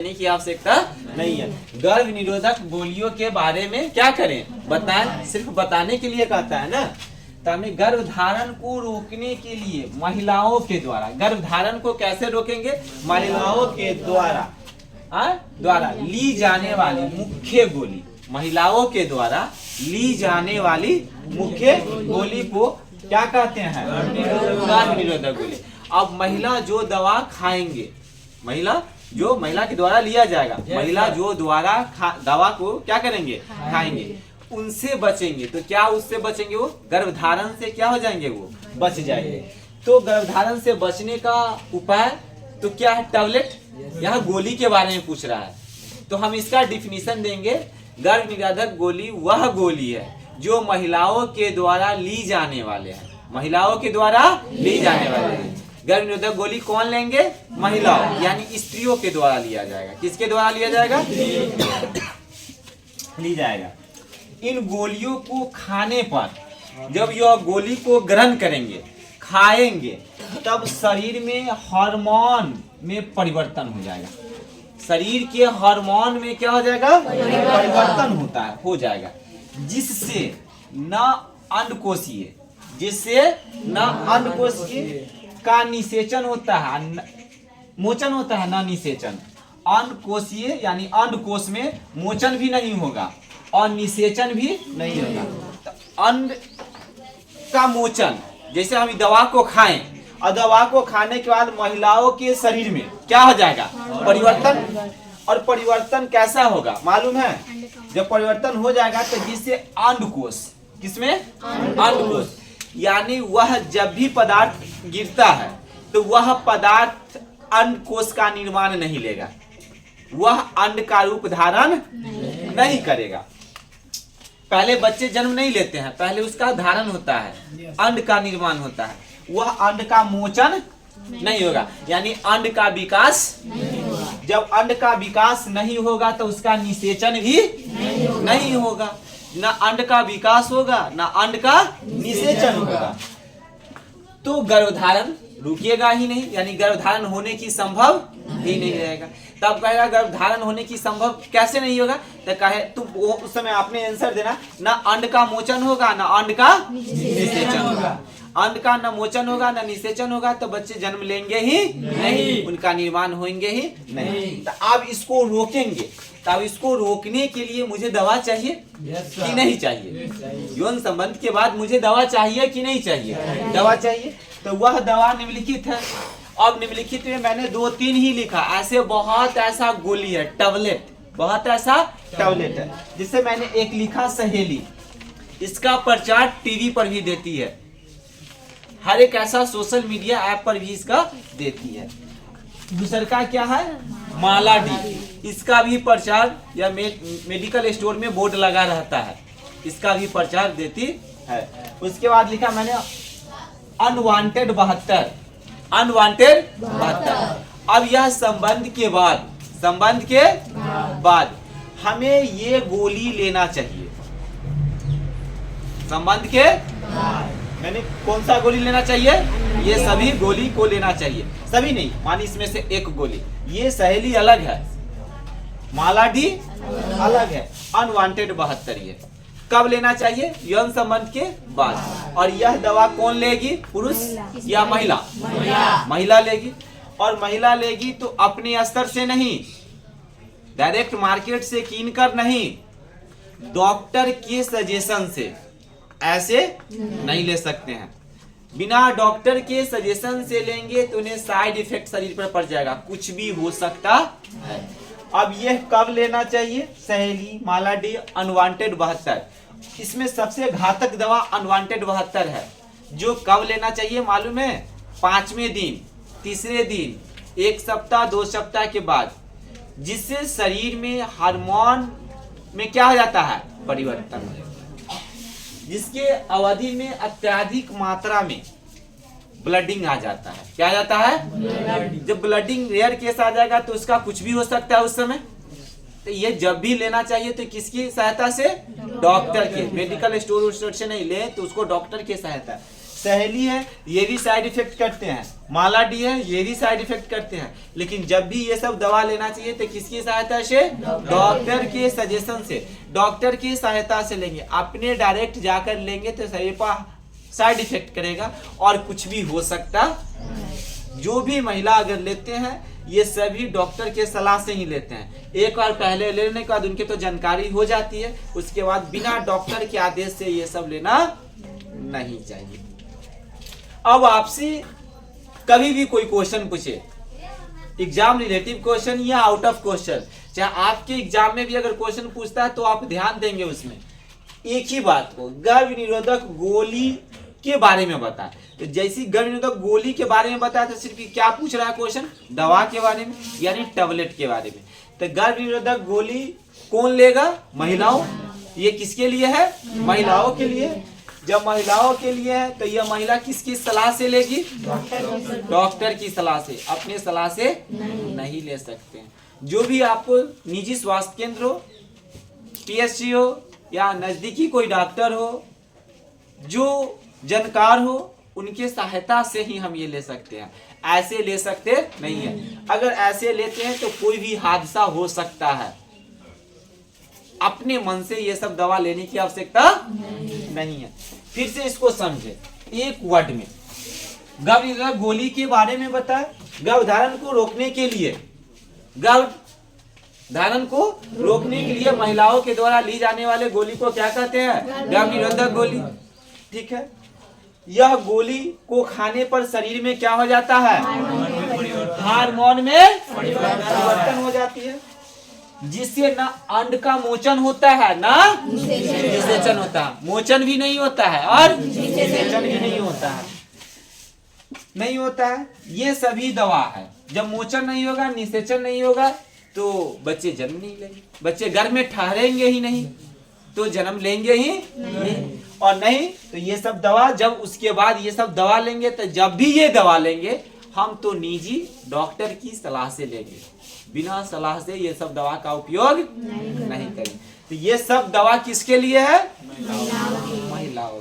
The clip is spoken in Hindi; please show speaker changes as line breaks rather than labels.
की आवश्यकता नहीं है। गर्भ निरोधक गोलियों के बारे में क्या करें, बताएं, सिर्फ बताने के लिए कहता है ना। तो हमें गर्भधारण को रोकने के लिए महिलाओं के द्वारा, गर्भधारण को कैसे रोकेंगे, महिलाओं के द्वारा ली जाने वाली मुख्य गोली, महिलाओं के द्वारा ली जाने वाली मुख्य गोली को क्या कहते हैं, गर्भ निरोधक गोली। अब महिला जो दवा खाएंगे, महिला के द्वारा लिया जाएगा, महिला जो द्वारा दवा को क्या करेंगे, खाएंगे, उनसे बचेंगे। तो क्या उससे बचेंगे, वो गर्भधारण से क्या हो जाएंगे, वो बच जाएंगे। तो गर्भधारण से बचने का उपाय तो क्या है, टैबलेट, यह गोली के बारे में पूछ रहा है। तो हम इसका डिफिनीशन देंगे, गर्भ निरोधक गोली वह गोली है जो महिलाओं के द्वारा ली जाने वाले हैं, महिलाओं के द्वारा ली जाने वाले हैं। गर्भ निरोधक गोली कौन लेंगे, महिलाओं यानी स्त्रियों के द्वारा लिया जाएगा। किसके द्वारा लिया जाएगा, ली जाएगा। इन गोलियों को खाने पर, जब यह गोली को ग्रहण करेंगे, खाएंगे, तब शरीर में हार्मोन में परिवर्तन हो जाएगा। शरीर के हार्मोन में क्या हो जाएगा, परिवर्तन हो जाएगा, जिससे न अंडकोशीय का निषेचन होता है, मोचन होता है, ना निषेचन। अंडकोशीय यानी अंडकोश में मोचन भी नहीं होगा और निषेचन भी नहीं होगा। तो अंड का मोचन, जैसे हम दवा को खाएं और दवा को खाने के बाद महिलाओं के शरीर में क्या हो जाएगा, परिवर्तन। और परिवर्तन कैसा होगा मालूम है, जब परिवर्तन हो जाएगा तो जिससे अंडकोश, किसमें, अंडकोश, यानी वह जब भी पदार्थ गिरता है तो वह पदार्थ अंडकोश का निर्माण नहीं लेगा, वह अंड का रूप धारण नहीं करेगा। पहले बच्चे जन्म नहीं लेते हैं, पहले उसका धारण होता है, अंड का निर्माण होता है, वह अंड का मोचन नहीं होगा, यानी अंड का विकास। जब अंड का विकास नहीं होगा तो उसका निषेचन भी नहीं होगा, न अंड का विकास होगा न अंड का निषेचन होगा। तो गर्भधारण रुकेगा ही नहीं, यानी गर्भधारण होने की संभव ही नहीं रहेगा। तब कहेगा गर्भधारण होने की संभव कैसे नहीं होगा, तो कहे तुम उस समय आपने आंसर देना, ना अंड का मोचन होगा ना अंड का निषेचन होगा। अंड का न मोचन होगा न निषेचन होगा तो बच्चे जन्म लेंगे ही नहीं, उनका निर्माण होंगे ही नहीं। तो आप इसको रोकेंगे, तब इसको रोकने के लिए मुझे दवा चाहिए कि नहीं चाहिए, यौन संबंध के बाद मुझे दवा चाहिए कि नहीं चाहिए, दवा चाहिए। तो वह दवा निम्नलिखित है। अब निम्नलिखित में मैंने 2-3 ही लिखा, ऐसे बहुत ऐसा गोली है, टैबलेट, बहुत ऐसा टैबलेट है। जिससे मैंने एक लिखा सहेली, इसका प्रचार टीवी पर भी देती है, हर एक ऐसा सोशल मीडिया ऐप पर भी इसका देती है। दूसरा का क्या है, माला डी, इसका भी प्रचार या मेडिकल स्टोर में बोर्ड लगा रहता है, इसका भी प्रचार देती है। उसके बाद लिखा मैंने अनवांटेड 72। अब यह संबंध के बाद हमें ये गोली लेना चाहिए, संबंध के मैंने कौन सा गोली लेना चाहिए, ये सभी गोली को लेना चाहिए, सभी नहीं, मानी इसमें से एक गोली। ये सहेली अलग है, माला डी अलग है, अनवांटेड 72 ये कब लेना चाहिए, यौन संबंध के बाद। और यह दवा कौन लेगी, पुरुष या महिला, महिला लेगी। और महिला लेगी तो अपने स्तर से नहीं, डायरेक्ट मार्केट से कीन कर नहीं, डॉक्टर के सजेशन से, ऐसे नहीं ले सकते हैं। बिना डॉक्टर के सजेशन से लेंगे तो उन्हें साइड इफेक्ट शरीर पर पड़ जाएगा, कुछ भी हो सकता है। अब यह कब लेना चाहिए, सहेली, माला डी, अनवांटेड 72, इसमें सबसे घातक दवा अनवांटेड 72 है। जो कब लेना चाहिए मालूम है, 5वें दिन, 3रे दिन, 1 सप्ताह 2 सप्ताह के बाद, जिससे शरीर में हार्मोन में क्या हो जाता है, परिवर्तन हो जाता है, जिसके अवधि में अत्यधिक मात्रा में ब्लडिंग आ जाता है। क्या आ जाता है, जब ब्लडिंग रेयर केस आ जाएगा तो उसका कुछ भी हो सकता है उस समय। तो ये जब भी लेना चाहिए तो किसकी सहायता से, डॉक्टर के, मेडिकल स्टोर से नहीं ले तो उसको डॉक्टर की सहायता सहेली है, ये भी साइड इफेक्ट करते हैं, माला डी है, ये भी साइड इफेक्ट करते हैं। लेकिन जब भी ये सब दवा लेना चाहिए तो किसकी सहायता से? डॉक्टर के सजेशन से, डॉक्टर की सहायता से लेंगे। अपने डायरेक्ट जाकर लेंगे तो शरीर साइड इफेक्ट करेगा और कुछ भी हो सकता। जो भी महिला अगर लेते हैं ये सभी डॉक्टर के सलाह से ही लेते हैं। एक बार पहले लेने के बाद उनके तो जानकारी हो जाती है, उसके बाद बिना डॉक्टर के आदेश से ये सब लेना नहीं चाहिए। अब आपसे कभी भी कोई क्वेश्चन पूछे, एग्जाम रिलेटिव क्वेश्चन या आउट ऑफ क्वेश्चन, चाहे आपके एग्जाम में भी अगर क्वेश्चन पूछता है तो आप ध्यान देंगे उसमें एक ही बात को, गर्भ निरोधक गोली के बारे में बताए। तो जैसी गर्भ निरोधक गोली के बारे में बताया तो सिर्फ क्या पूछ रहा है क्वेश्चन? दवा के बारे में, यानी टैबलेट के बारे में। तो गर्भ निरोधक गोली कौन लेगा? महिलाओं। ये किसके लिए है? महिलाओं के लिए। जब महिलाओं के लिए है तो यह महिला किसकी सलाह से लेगी? डॉक्टर की सलाह से, अपने सलाह से नहीं ले सकते हैं। जो भी आपको निजी स्वास्थ्य केंद्र हो, पीएचसी हो या नजदीकी कोई डॉक्टर हो जो जानकार हो, उनके सहायता से ही हम ये ले सकते हैं, ऐसे ले सकते नहीं है। अगर ऐसे लेते हैं तो कोई भी हादसा हो सकता है। अपने मन से ये सब दवा लेने की आवश्यकता नहीं है। फिर से इसको समझे एक वर्ड में। गर्भ गोली के बारे में बताए, गर्भधारण को रोकने के लिए, गर्भधारण को रोकने के लिए महिलाओं के द्वारा ली जाने वाले गोली को क्या कहते हैं? गर्भ निरोधक गोली। ठीक है, यह गोली को खाने पर शरीर में क्या हो जाता है? हार्मोन में परिवर्तन हो जाती है, जिससे ना अंड का मोचन होता है ना निषेचन होता है। मोचन भी नहीं होता है और निषेचन भी नहीं होता है, नहीं होता है। ये सभी दवा है। जब मोचन नहीं होगा, निषेचन नहीं होगा तो बच्चे जन्म नहीं लेंगे, बच्चे गर्भ में ठहरेंगे ही नहीं, तो जन्म लेंगे ही नहीं। और नहीं तो ये सब दवा, जब उसके बाद ये सब दवा लेंगे तो जब भी ये दवा लेंगे हम तो निजी डॉक्टर की सलाह से लेंगे, बिना सलाह से ये सब दवा का उपयोग नहीं करेंगे। तो ये सब दवा किसके लिए है? महिलाओं